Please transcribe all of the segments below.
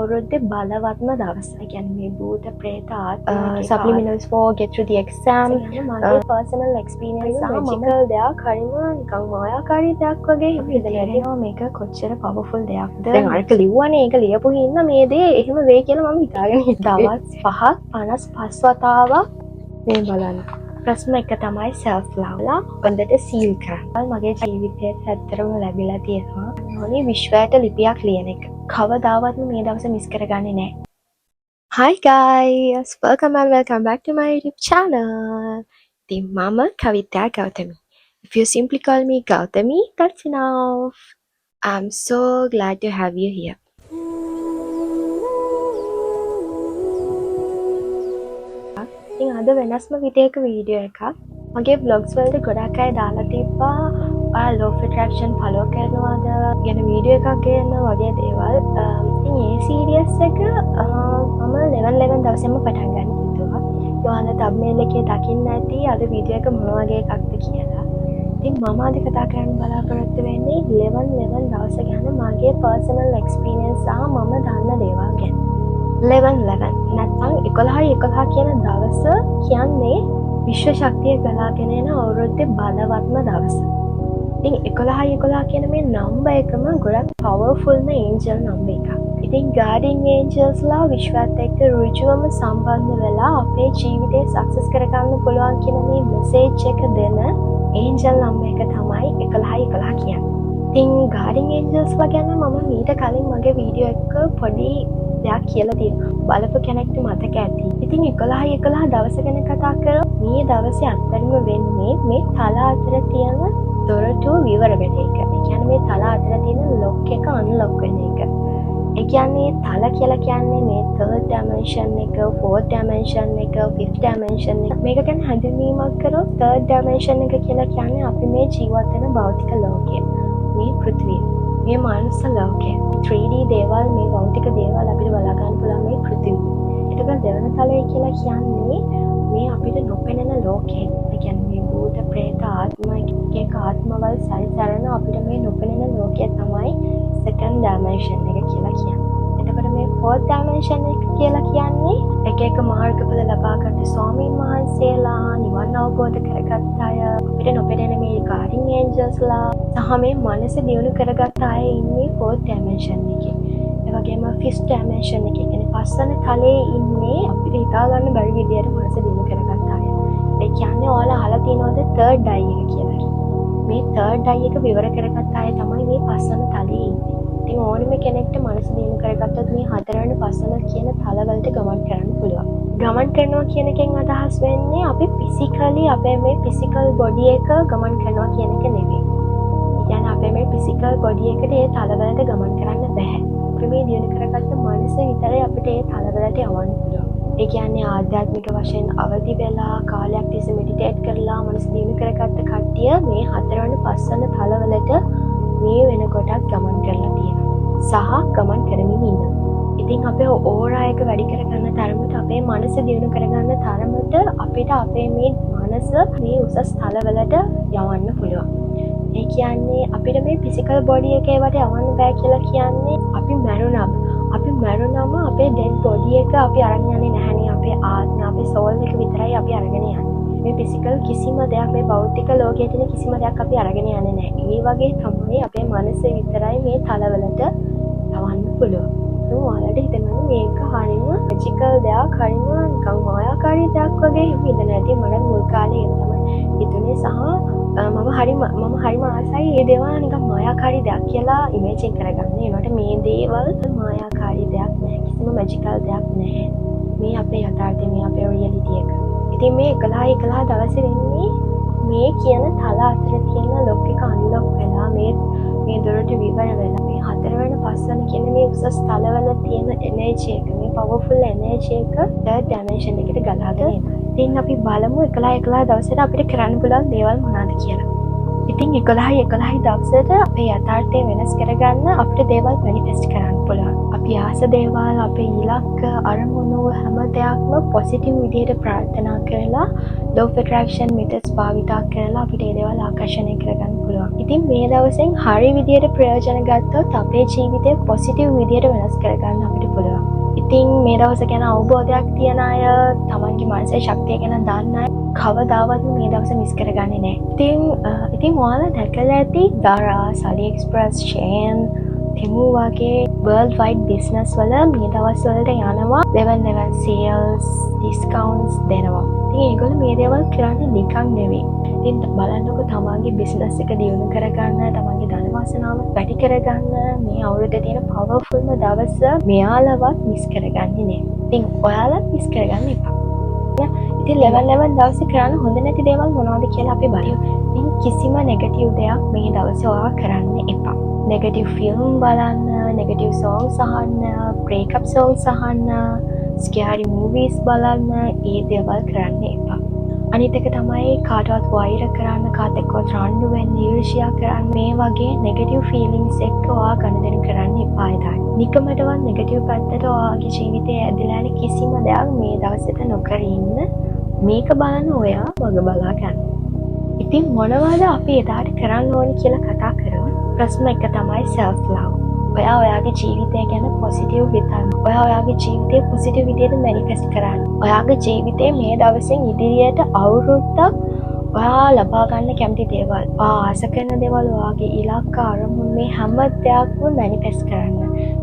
අවුරුද්දේ බලවත්ම දවස. ඒ කියන්නේ මේ භූත ප්‍රේත ආත්ම supplementals for get through the exam මගේ personal experience සහ magical දෙයක් හරිම නිකන් මායාකාරී දෙයක් වගේ හිතෙනවා. මේක කොච්චර powerful දෙයක්ද. දැන් අරක ලිව්වනේ ඒක ලියපු හින්දා මේ දේ එහෙම වෙයි කියලා මම හිතාගෙන හිටියේ. දවස් 5ක් 55 වතාවක් මේ බලන්න. ප්‍රශ්න එක තමයි self love ලා හොඳට සීල් කරන්න. මගේ ජීවිතයේ ඇත්තටම ලැබිලා තියෙනවා. මොනේ විශ්වයට ලිපියක් ලියන එක. කවදාවත් මේ දවස මිස් කරගන්නේ නැහැ. Hi guys, welcome back to my YouTube channel. ඉතින් මම කවිතා ගෞතමි. If you simply call me Gautami, that's enough. I'm so glad to have you here. ඉතින් අද වෙනස්ම විදියක වීඩියෝ එකක්. මගේ vlogs වලට ගොඩක් අය දාලා තිබ්බා. law of attraction follow කරනවාද ගැන වීඩියෝ එකක් ගේන්න වගේ දේවල්. ඉතින් මේ සීරීස් එක මම 11 දවසේම පටන් ගන්න හිතුවා. ඔයාලා thumbnail එකේ දකින්න ඇති අද වීඩියෝ එක මොන වගේ එකක්ද කියලා. ඉතින් මම අද කතා කරන්න බලාපොරොත්තු වෙන්නේ 11 දවස ගැන මගේ personal experience සහ මම දන්න දේවල් ගැන. 11 නැත්නම් 11 කියන දවස කියන්නේ විශ්ව ශක්තිය ගලාගෙන එන අවුරුද්දේ බලවත්ම දවස. ඉතින් 11 කියන මේ නම්බර් එකම ගොඩක් පවර්ෆුල්ම ඒන්ජල් නම්බර් එකක්. ඉතින් ගාඩින් ඒන්ජල්ස්ලා විශ්වත් එක්ක ඍජුවම සම්බන්ධ වෙලා අපේ ජීවිතේ සක්සස් කරගන්න පුළුවන් කියන මේ මෙසේජ් එක දෙන ඒන්ජල් නම්බර් එක තමයි 11 කියන්නේ. ඉතින් ගාඩින් ඒන්ජල්ස්ලා ගැන මම මීට කලින් මගේ වීඩියෝ එක පොඩි දෙයක් කියලා තියෙනවා. බලපු කෙනෙක්ට මතක ඇති. ඉතින් 11 දවස ගැන කතා කරලා මේ දවසේ අත්දැකීම වෙන්නේ මේ තල අතර තියෙන දොරටුව විවර වෙන එක. ඒ කියන්නේ මේ තල අතර තියෙන ලොක් එක අන්ලොක් වෙන එක. ඒ කියන්නේ තල කියලා කියන්නේ මේ third dimension එක, fourth dimension එක, fifth dimension එක. මේක ගැන හඳුන්වීමක් කරොත් third dimension එක කියලා කියන්නේ අපි මේ ජීවත් වෙන භෞතික ලෝකය. මේ පෘථිවිය. මේ මානස ලෝකය. 3D දේවල් මේ භෞතික දේවල් අපිට බලා ගන්න පුළුවන් මේ පෘථිවිය. එතකොට දෙවන තලය කියලා කියන්නේ මේ අපිට නොපෙනෙන ලෝකය. ඒ කියන්නේ මේ භූත ප්‍රේත ආත්ම එක ආත්මවල සැරිසරන අපිට මේ නොපෙනෙන ලෝකය තමයි second dimension එක කියලා කියන්නේ. එතකොට මේ fourth dimension එක කියලා කියන්නේ එක මාර්ගඵල ලබාගත් ස්වාමීන් වහන්සේලා නිවන් අවබෝධ කරගත් අය අපිට නොපෙනෙන මේ guardian angelsලා සහ මේ මනස දියුණු කරගත් අය ඉන්නේ fourth dimension එකේ. ඒ වගේම fifth dimension එකේ කියන්නේ පස්වන තලයේ ඉන්නේ අපිට හිතා ගන්න බැරි විදියට මනස දියුණු කරගත් අය. ඒ කියන්නේ ඔයාලා අහලා තියෙනවද third eye එක කියලා. මේ third eye එක විවර කරගත් අය තමයි මේ පස්වන තලයේ ඉන්නේ. ඉතින් ඕනම කෙනෙක්ට මනස දියුණු කරගත්තොත් මේ හතරවෙනි පස්වන කියන තලවලට ගමන් කරන්න පුළුවන්. ගමන් කරනවා කියන එකෙන් අදහස් වෙන්නේ අපි physically අපේ මේ physical body එක ගමන් කරනවා කියන එක නෙවෙයි. කියන්නේ අපේ මේ physical body එකට ඒ තලවලට ගමන් කරන්න බෑ. අපි මේ දියුණු කරගත්ත මනස විතරයි අපිට ඒ තලවලට යවන්න පුළුවන්. ඒ කියන්නේ ආධ්‍යාත්මික වශයෙන් අවදි වෙලා කාලයක් තිස්සේ මෙඩිටේට් කරලා මනස දියුණු කරගත්ත කට්ටිය මේ හතරවෙනි පස්වන තලවලට මේ වෙනකොටත් ගමන් කරලා තියෙනවා. සහ ගමන් කරමින් ඉන්නවා. ඉතින් අපේ ඕරා එක වැඩි කරගන්න තරමට අපේ මනස දියුණු කරගන්න තරමට අපිට අපේ මේ මනස මේ උසස් තලවලට යවන්න පුළුවන්. ඒ කියන්නේ අපිට මේ ෆිසිකල් බොඩි එකේ වට යවන්න බෑ කියලා කියන්නේ අපි මැරුණම අපේ ඩෙඩ් බොඩි එක අපි අරන් යන්නේ නැහැනේ. අපේ ආත්ම අපේ සෝල් එක විතරයි අපි අරගෙන යන්නේ. මේ ෆිසිකල් කිසිම දෙයක් මේ භෞතික ලෝකයේ තියෙන කිසිම දෙයක් අපි අරගෙන යන්නේ නැහැ. ඒ වගේ තමයි අපේ මනස විතරයි මේ තලවලට යවන්න පුළුවන්. ඔයාලට හිතෙනවා මේක හරියම මැජිකල් දෙයක් හරියම නිකන් මායාකාරී දෙයක් වගේ හිතෙන ඇති. මට මුල් කාලේ ඒක තමයි හිතුනේ සහ මම හරිම ආසයි මේ දේවල් නිකන් මායාකාරී දෙයක් කියලා ඉමේජින් කරගන්න. ඒනට මේ දේවල් මායාකාරී දෙයක් නැහැ. කිසිම මැජිකල් දෙයක් නැහැ. මේ අපේ යථාර්ථය, මේ අපේ රියැලිටි එක. ඉතින් මේ 11 දවසේ වෙන්නේ මේ කියන තල අතර තියෙන ලොක් එක අන්ලොක් වෙලා මේ දොරට විවර වෙලා මේ හතරවෙනි පස්වන කියන මේ උසස් තලවල තියෙන එනර්ජි එක, මේ පවර්ෆුල් එනර්ජි එක third dimension එකට ගලාගෙන එනවා. ඉතින් අපි බලමු 11 දවසට අපිට කරන්න පුළුවන් දේවල් මොනවද කියලා. ඉතින් 11 දවසට අපේ යථාර්ථය වෙනස් කරගන්න අපිට දේවල් මැනිෆෙස්ට් කරන්න පුළුවන්. අපි ආස දේවල්, අපේ ඉලක්ක, අරමුණු හැම දෙයක්ම පොසිටිව් විදිහට ප්‍රාර්ථනා කරලා law of attraction methods භාවිතා කරලා අපිට ඒ දේවල් ආකර්ෂණය කරගන්න පුළුවන්. ඉතින් මේ දවසෙන් හරි විදිහට ප්‍රයෝජන ගත්තොත් අපේ ජීවිතය පොසිටිව් විදිහට වෙනස් කරගන්න අපිට පුළුවන්. ඉතින් මේ දවස ගැන අවබෝධයක් තියන අය, තමන්ගේ මනසේ ශක්තිය ගැන දන්න අය කවදාවත් මේ දවස මිස් කරගන්නේ නැහැ. ඉතින් ඔයාලා දැකලා ඇති Daraz, AliExpress, Shein, Temu වගේ world wide business වල මේ දවස් වලට යනවා level sales, discounts දෙනවා. ඉතින් ඒගොල්ලෝ මේ දේවල් කරන්නේ නිකන් නෙවෙයි. ඉතින් බලන්නකො තමන්ගේ business එක දියුණු කරගන්න, තමන්ගේ ධන වාසනාව වැඩි කරගන්න මේ අවුරුද්දේ තියෙන powerfulම දවස මෙයාලවත් මිස් කරගන්නේ නෑ. ඉතින් ඔයාලා මිස් කරගන්න එපා. ඉතින් level දවසේ කරන්න හොඳ නැති දේවල් මොනවද කියලා අපි බලමු. ඉතින් කිසිම negative දෙයක් මේ දවසේ ඔයා කරන්න එපා. negative film බලන්න, negative songs අහන්න, breakup songs අහන්න, scary movies බලන්න, ඒ දේවල් කරන්න එපා. අනිත් එක තමයි කාටවත් වෛර කරන්න, කාට එක්කවත් රණ්ඩු වෙන්න, ඊර්ෂ්‍යා කරන්න, මේ වගේ negative feelings එක්ක ඔයා ගනුදෙනු කරන්න එපා ඉතින්. නිකමටවත් negative පැත්තට ඔයාගේ ජීවිතේ ඇදලා යන කිසිම දෙයක් මේ දවසට නොකර ඉන්න. මේක බලන්න ඔයා වග බලා ගන්න. ඉතින් මොනවද අපි එදාට කරන්න ඕනි කියලා කතා කරමු. ප්‍රශ්න එක තමයි self love. ඔයා ඔයාගේ ජීවිතය ගැන positive හිතන්න. ඔයා ඔයාගේ ජීවිතේ positive විදිහට manifest කරන්න. ඔයාගේ ජීවිතේ මේ දවසෙන් ඉදිරියට අවුරුද්දක් ඔයා ලබා ගන්න කැමති දේවල්, ඔයා ආස කරන දේවල්, ඔයාගේ ඉලක්ක අරමුණු මේ හැම දෙයක්ම manifest කරන්න.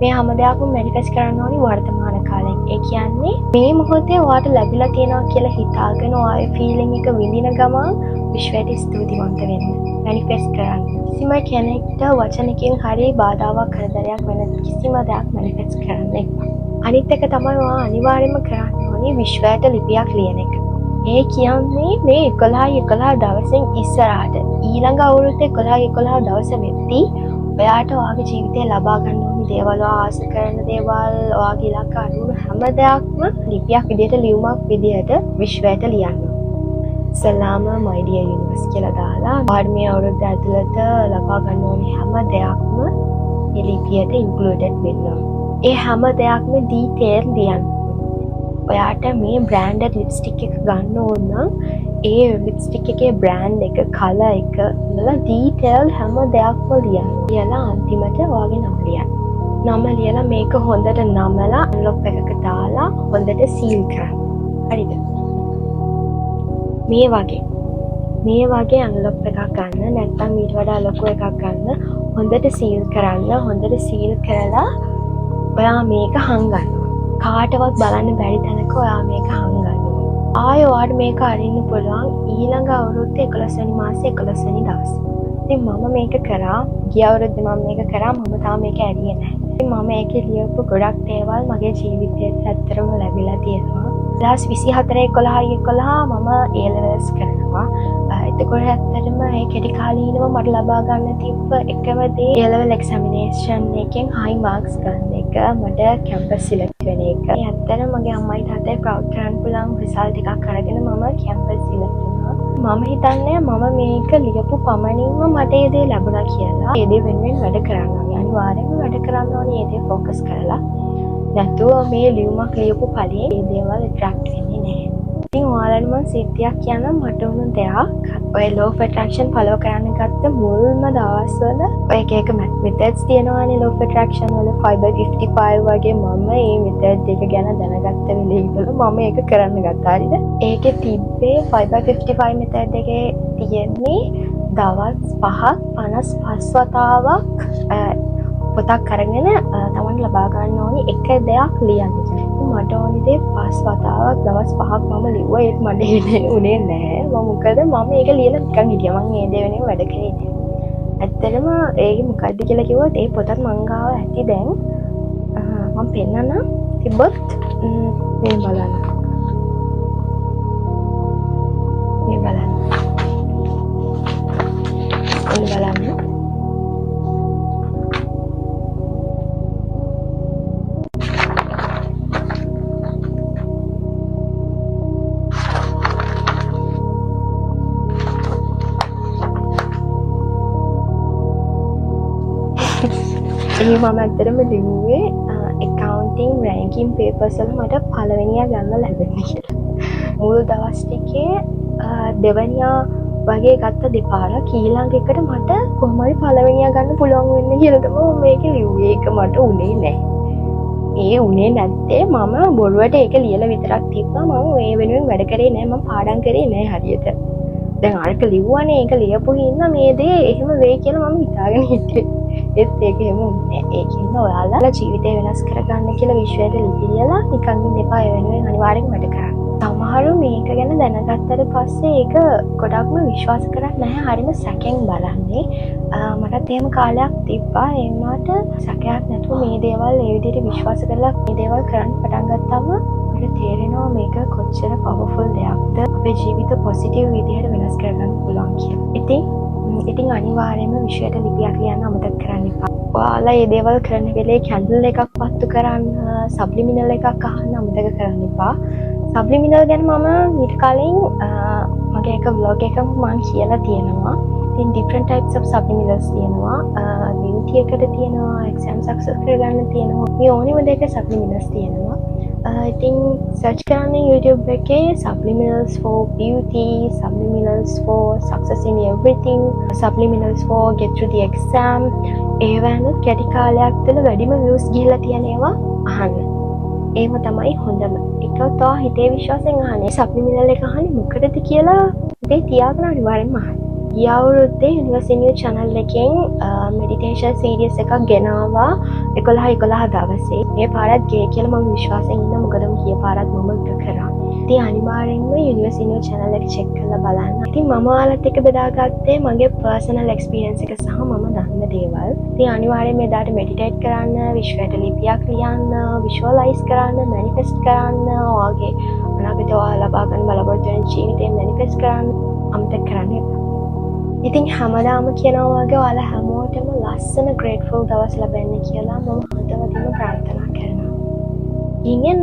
මේ හැම දෙයක්ම manifest කරන්න ඕනි වර්තමාන කාලෙන්. ඒ කියන්නේ මේ මොහොතේ ඔයාට ලැබිලා තියෙනවා කියලා හිතාගෙන ඔයාගේ feeling එක විඳින ගමන් විශ්වයට ස්තුතිවන්ත වෙන්න. manifest කරන්න. කිසිම කෙනෙක්ට වචනකින් හරි බාධාවක් කරදරයක් වෙන කිසිම දෙයක් manifest කරන්න එපා. අනිත් එක තමයි ඔයා අනිවාර්යයෙන්ම කරන්න ඕනේ විශ්වයට ලිපියක් ලියන එක. ඒ කියන්නේ මේ 11 දවසෙන් ඉස්සරහට ඊළඟ අවුරුද්දේ 11 දවස වෙද්දී ඔයාට ඔයාගේ ජීවිතේ ලබා ගන්න ඕනි දේවල්, ආස කරන දේවල්, ඔයාගේ ඉලක්ක අනුව හැම දෙයක්ම ලිපියක් විදිහට ලියුමක් විදිහට විශ්වයට ලියන්න. සලාම my dear universe කියලා දාලා ඔයාට මේ අවුරුද්ද ඇතුළත ලබා ගන්න ඕනි හැම දෙයක්ම මේ ලිපියට included වෙනවා. ඒ හැම දෙයක්ම detail ලියන්න. ඔයාට මේ branded lipstick එක ගන්න ඕන නම් ඒ lipstick එකේ brand එක, color එක වල detail හැම දෙයක්ම ලියන්න. ලියලා අන්තිමට ඔයාගේ නම ලියන්න. නම ලියලා මේක හොඳට නමලා envelope එකක දාලා හොඳට seal කරන්න. හරිද? මේ වගේ envelope එකක් ගන්න, නැත්නම් ඊට වඩා ලොකු එකක් ගන්න. හොඳට seal කරන්න. හොඳට seal කරලා ඔයා මේක හංගන්න. කාටවත් බලන්න බැරි තැනක ඔයා මේක හංගන්න. ආයෙ ඔයාට මේක අරින්න පුළුවන් ඊළඟ අවුරුද්දේ 11 වෙනි මාසේ 11 වෙනි දවසේ. ඉතින් මම මේක කරා, ගිය අවුරුද්දේ මම මේක කරා, මම තාම මේක ඇරියේ නැහැ. ඉතින් මම ඒකේ ලියපු ගොඩක් දේවල් මගේ ජීවිතේට ඇත්තටම ලැබිලා තියෙනවා. 2024 11 මම A levels කරනවා. එතකොට ඇත්තටම ඒ කෙටි කාලීනව මට ලබා ගන්න තිබ්බ එකම දේ A level examination එකෙන් high marks ගන්න එක, මට campus select වෙන එක. ඇත්තටම මගේ අම්මයි තාත්තයි proud කරන්න පුළුවන් result එකක් අරගෙන මම campus select වුණා. මම හිතන්නේ මම මේක ලියපු පමණින්ම මට ඒ දේ ලැබුණා කියලා. ඒ දේ වෙනුවෙන් වැඩ කරන්න ඕනේ. අනිවාර්යෙන්ම වැඩ කරන්න ඕනේ ඒ දේ focus කරලා. නැතුව මේ ලියුමක් ලියපු පළියේ මේ දේවල් attract වෙන්නේ නැහැ. ඉතින් ඔයාලට මම සිද්ධියක් කියන්නම්. මට වුණු දෙයක්, ඔය law of attraction follow කරන්න ගත්ත මුල්ම දවස්වල ඔය එක methods තියෙනවානේ law of attraction වල 5/55 වගේ. මම මේ method එක ගැන දැනගත්ත වෙලේ ඉඳලා මම ඒක කරන්න ගත්තා. හරිද? ඒකේ තිබ්බේ 5/55 method එකේ තියෙන්නේ දවස් 5ක් 55 වතාවක් පොතක් අරගෙන තමන්ට ලබා ගන්න ඕනි එක දෙයක් ලියන්න. මට ඕනි දේ 5 වතාවක් දවස් 5ක් මම ලිව්වා. ඒක මට උනේ නැහැ. මොකද මම ඒක ලියලා නිකන් හිටියා. මම ඒ දේ වෙනුවෙන් වැඩ කරේ නෑ. ඇත්තටම ඒක මොකද්ද කියලා කිව්වොත් ඒ පොතත් මං ගාව ඇති දැන්. මම පෙන්නන්න තිබ්බොත් මේ බලන්න. මේ බලන්න. ඒ මම ඇත්තටම ලිව්වේ accounting ranking papers වල මට පළවෙනියා ගන්න ලැබෙන්නේ කියලා. මුල් දවස් ටිකේ දෙවනියා වගේ ගත්ත දෙපාරක් ඊළඟ එකට මට කොහොම හරි පළවෙනියා ගන්න පුළුවන් වෙන්න කියලා තමයි මේක ලිව්වේ. ඒක මට උනේ නැහැ. ඒ උනේ නැත්තේ මම බොරුවට ඒක ලියලා විතරක් තිබ්බා. මම ඒ වෙනුවෙන් වැඩ කරේ නෑ. මම පාඩම් කරේ නෑ හරියට. දැන් අරක ලිව්වනේ ඒක ලියපු හින්දා මේ දේ එහෙම වෙයි කියලා මම හිතාගෙන හිටියේ. ඒත් ඒක එහෙම වුණේ නෑ. ඒකින්ද ඔයාලා ජීවිතේ වෙනස් කරගන්න කියලා විශ්වයට ලියලා නිකන් ඉන්න එපා. ඒ වෙනුවෙන් අනිවාර්යෙන් වැඩ කරන්න. සමහරු මේක ගැන දැනගත්තට පස්සේ ඒක ගොඩක්ම විශ්වාස කරන්නේ නැහැ. හරිම සැකෙන් බලන්නේ. මටත් එහෙම කාලයක් තිබ්බා. ඒ වුණාට සැකයක් නැතුව මේ දේවල් ඒ විදිහට විශ්වාස කරලා මේ දේවල් කරන්න පටන් ගත්තම මට තේරෙනවා මේක කොච්චර පවර්ෆුල් දෙයක්ද. අපේ ජීවිත පොසිටිව් විදිහට වෙනස් කරගන්න පුළුවන් කියලා. ඉතින් අනිවාර්යයෙන්ම විශ්වයට ලිපියක් ලියන්න අමතක කරන්න එපා. ඔයාලා මේ දේවල් කරන වෙලේ කැන්ඩල් එකක් පත්තු කරන්න, සබ්ලිමිනල් එකක් අහන්න අමතක කරන්න එපා. සබ්ලිමිනල් ගැන මම ඊට කලින් මගේ එක vlog එකක මම කියලා තියෙනවා. ඉතින් different types of subliminals තියෙනවා. beauty එකට තියෙනවා, exam success කරගන්න තියෙනවා. මේ ඕනෙම දෙයක subliminals තියෙනවා. ඉතින් search කරන්න YouTube එකේ subliminals for beauty, subliminals for success in everything, subliminals for get through the exam. ඒවැනුත් කෙටි කාලයක් තුළ වැඩිම views ගිහිල්ලා තියෙන ඒවා අහන්න. ඒව තමයි හොඳම. ඒක තව හිතේ විශ්වාසයෙන් අහන්නේ. සබ්ලිමිනල් එක අහන්නේ මොකටද කියලා හිතේ තියාගෙන අනිවාර්යෙන්ම අහන්න. ගිය අවුරුද්දේ Universe in You channel එකෙන් meditation series එකක් ගෙනාවා 11 දවසේ. මේ පාරත් ගේ කියලා මම විශ්වාසයෙන් ඉන්නවා. මොකද ගිය පාරත් මම එක කරා. ඉතින් අනිවාර්යෙන්ම Universe in You channel එක check කරලා බලන්න. ඉතින් මම ඔයාලත් එක්ක බෙදාගත්තේ මගේ personal experience එක සහ මම දන්න දේවල්. ඉතින් අනිවාර්යෙන්ම එදාට meditate කරන්න, විශ්වයට ලිපියක් ලියන්න, visualize කරන්න, manifest කරන්න, ඔයාගේ අනාගතේ ඔයාලා ලබා ගන්න බලාපොරොත්තු වෙන ජීවිතේ manifest කරන්න අමතක කරන්න එපා. ඉතින් හැමදාම කියනවා වගේ ඔයාලා හැමෝටම ලස්සන grateful දවස් ලැබෙන්න කියලා මම හදවතින්ම ප්‍රාර්ථනා කරනවා. ඉන්නේ